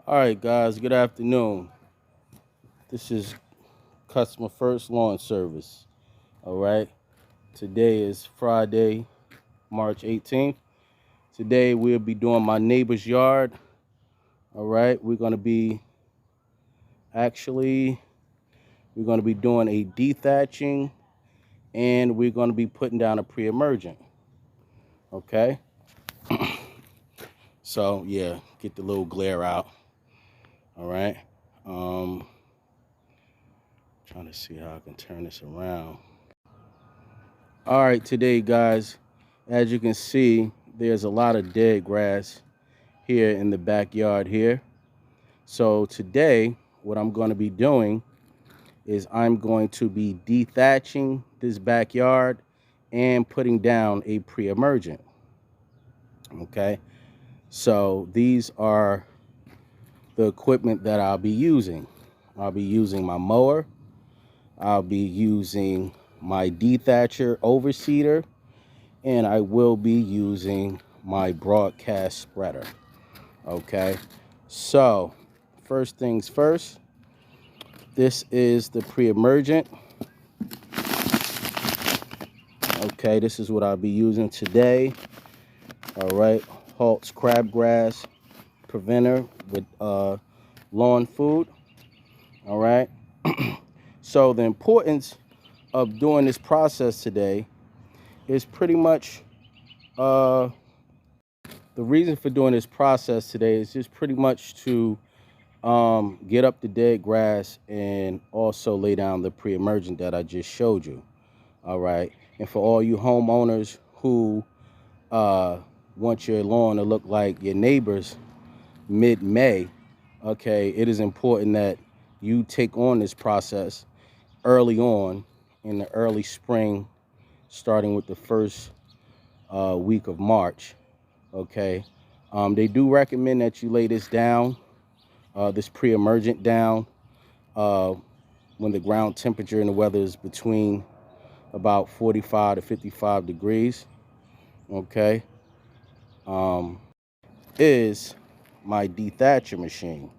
All right, guys, good afternoon. This is Customer First Lawn Service. All right, today is Friday, March 18th. Today we'll be doing my neighbor's yard. All right, actually, we're going to be doing a dethatching and we're going to be putting down a pre-emergent. Okay, so yeah, get the little glare out. All right, trying to see how I can turn this around. All right, today, guys, as you can see, there's a lot of dead grass here in the backyard here. So today, what I'm going to be doing is I'm going to be dethatching this backyard and putting down a pre-emergent. Okay, so these are the equipment that I'll be using. I'll be using my mower. I'll be using my dethatcher overseeder, and I will be using my broadcast spreader. Okay, so first things first, this is the pre-emergent. Okay, this is what I'll be using today. All right, Halt's crabgrass preventer with lawn food. All right, so the importance of doing this process today is pretty much the reason for doing this process today is just pretty much to get up the dead grass and also lay down the pre-emergent that I just showed you. All right, and for all you homeowners who want your lawn to look like your neighbor's mid-May, okay, it is important that you take on this process early on in the early spring, starting with the first week of March. Okay, they do recommend that you lay this down, this pre-emergent down, uh, when the ground temperature and the weather is between about 45 to 55 degrees. Okay, is my dethatcher machine.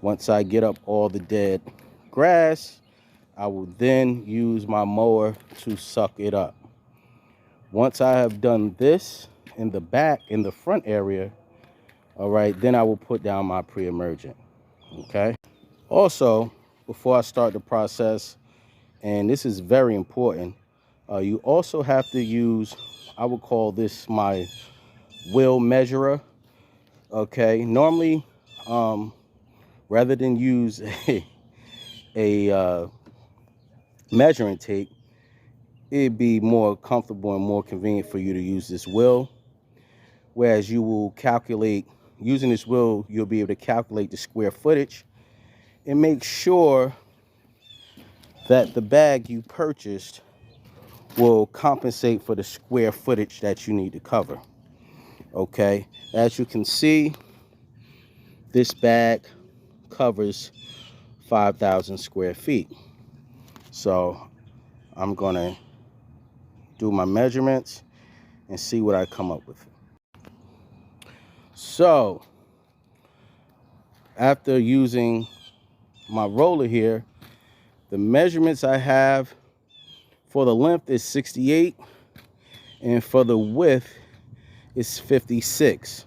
Once I get up all the dead grass, I will then use my mower to suck it up. Once I have done this in the front area, all right, then I will put down my pre-emergent. Okay. Also, before I start the process, and this is very important, you also have to use, I would call this my wheel measurer. Okay. Normally, rather than use a measuring tape, it'd be more comfortable and more convenient for you to use this wheel. Whereas you will calculate, using this wheel, you'll be able to calculate the square footage and make sure that the bag you purchased will compensate for the square footage that you need to cover. Okay, as you can see, this bag covers 5,000 square feet. So I'm gonna do my measurements and see what I come up with. So after using my roller here, the measurements I have for the length is 68 and for the width is 56.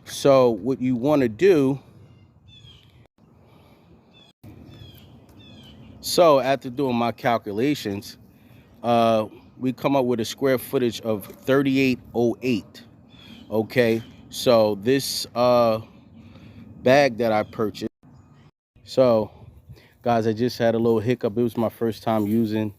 So what you want to do, so after doing my calculations, we come up with a square footage of 3808. Okay, so this bag that I purchased, so guys, I just had a little hiccup. It was my first time using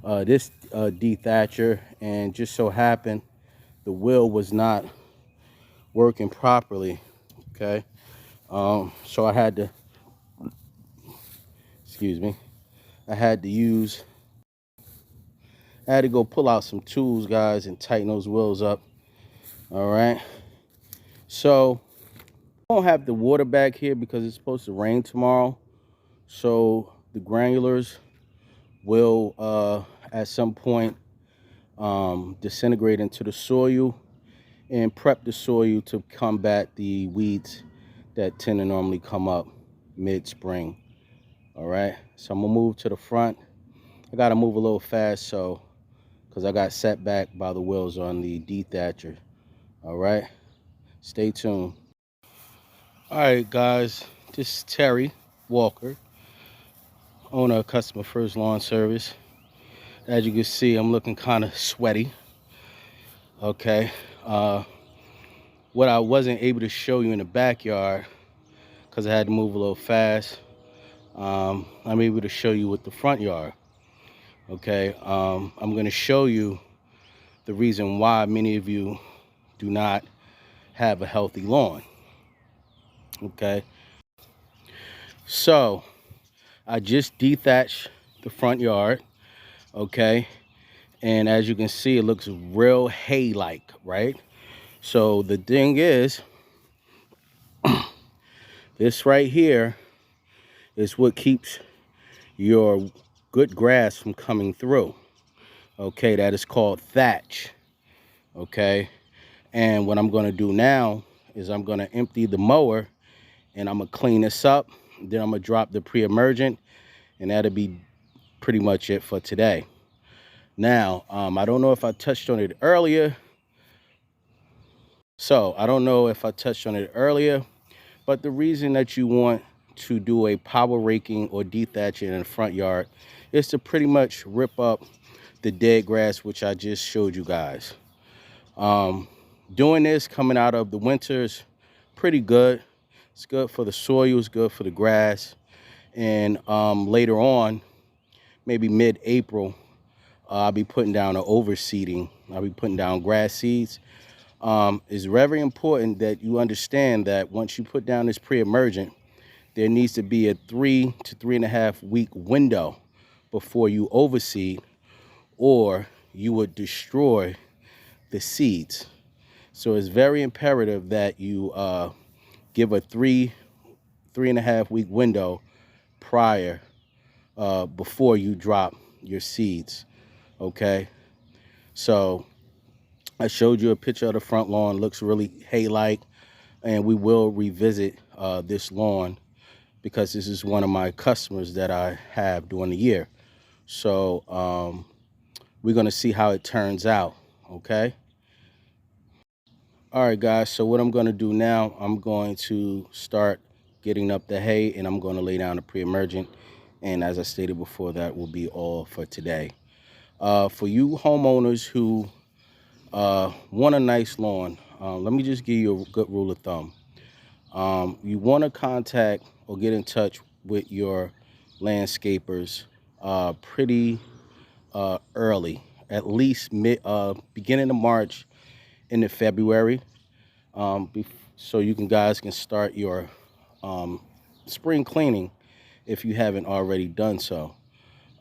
this dethatcher, and just so happened the wheel was not working properly. Okay, so I had to, excuse me, I had to go pull out some tools, guys, and tighten those wheels up. All right, so I don't have the water back here because it's supposed to rain tomorrow, so the granulars will at some point disintegrate into the soil and prep the soil to combat the weeds that tend to normally come up mid-spring. All right, so I'm gonna move to the front. I gotta move a little fast, so because I got set back by the wheels on the dethatcher. All right, stay tuned. All right, guys, this is Terry Walker, owner of Customer First Lawn Service. As you can see, I'm looking kind of sweaty. Okay, what I wasn't able to show you in the backyard because I had to move a little fast, I'm able to show you with the front yard. Okay, I'm going to show you the reason why many of you do not have a healthy lawn. Okay, so I just dethatched the front yard. Okay, and as you can see, it looks real hay-like, right? So the thing is, this right here is what keeps your good grass from coming through. Okay, that is called thatch. Okay, and what I'm going to do now is I'm going to empty the mower and I'm going to clean this up. Then I'm going to drop the pre-emergent, and that'll be pretty much it for today. Now, I don't know if I touched on it earlier. But the reason that you want to do a power raking or dethatching in the front yard is to pretty much rip up the dead grass, which I just showed you guys. Doing this coming out of the winter is pretty good. It's good for the soil, it's good for the grass. And later on, maybe mid-April, I'll be putting down an overseeding. I'll be putting down grass seeds. It's very important that you understand that once you put down this pre-emergent, there needs to be a 3 to 3.5 week window before you overseed, or you would destroy the seeds. So it's very imperative that you give a 3.5 week window prior, before you drop your seeds. Okay, so I showed you a picture of the front lawn. Looks really hay-like, and we will revisit this lawn because this is one of my customers that I have during the year. So we're gonna see how it turns out. Okay. All right, guys. So what I'm gonna do now, I'm going to start getting up the hay, and I'm gonna lay down the pre-emergent. And as I stated before, that will be all for today. For you homeowners who want a nice lawn, let me just give you a good rule of thumb. You want to contact or get in touch with your landscapers pretty early, at least beginning of March into February, so you guys can start your spring cleaning if you haven't already done so.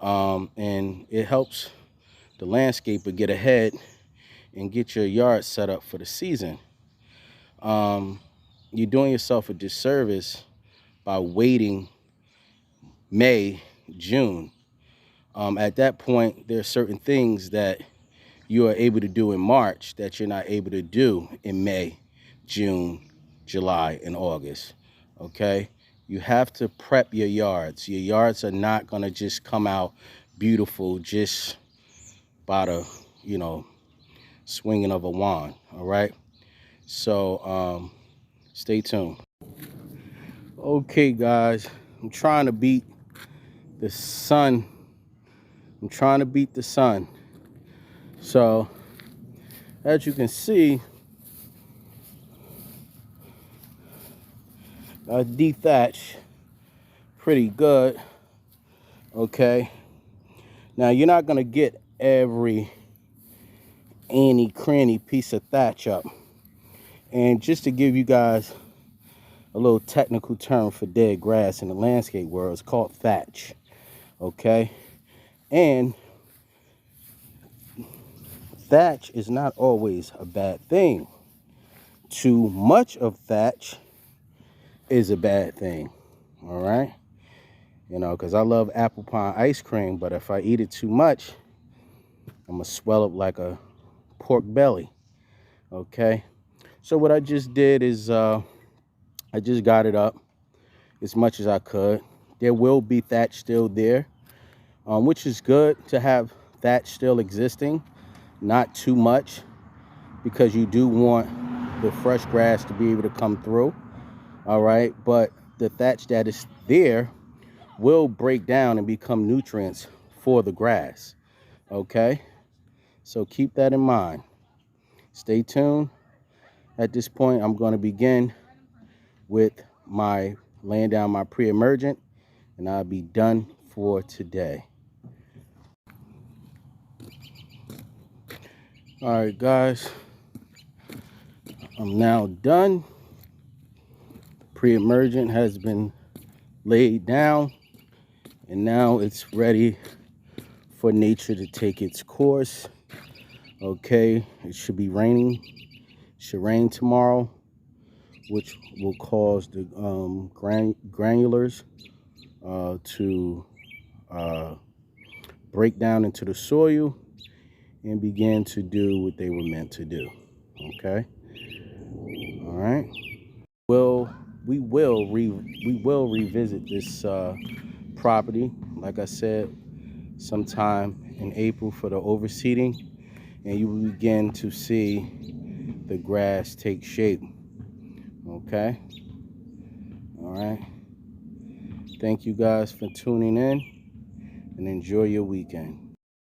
And it helps the landscaper get ahead and get your yard set up for the season. You're doing yourself a disservice by waiting May, June. At that point, there are certain things that you are able to do in March that you're not able to do in May, June, July, and August. Okay? You have to prep your yards. Your yards are not going to just come out beautiful just by the, swinging of a wand. All right? So stay tuned. Okay, guys, I'm trying to beat the sun. So as you can see, I dethatch pretty good. Okay, now you're not gonna get every cranny piece of thatch up. And just to give you guys a little technical term for dead grass in the landscape world, it's called thatch. Okay, and thatch is not always a bad thing. Too much of thatch is a bad thing. All right, because I love apple pie ice cream, but if I eat it too much, I'm gonna swell up like a pork belly. Okay, so what I just did is I just got it up as much as I could. There will be thatch still there, which is good to have thatch still existing, not too much, because you do want the fresh grass to be able to come through. All right, but the thatch that is there will break down and become nutrients for the grass. Okay, so keep that in mind. Stay tuned. At this point, I'm going to begin with my laying down my pre-emergent, and I'll be done for today. All right, guys, I'm now done. Pre-emergent has been laid down, and now it's ready for nature to take its course. Okay, it should be raining. It should rain tomorrow, which will cause the granulars to break down into the soil and begin to do what they were meant to do. Okay, all right. Well, we will revisit this property, like I said, sometime in April for the overseeding, and you will begin to see the grass take shape. Okay, all right. Thank you guys for tuning in, and enjoy your weekend.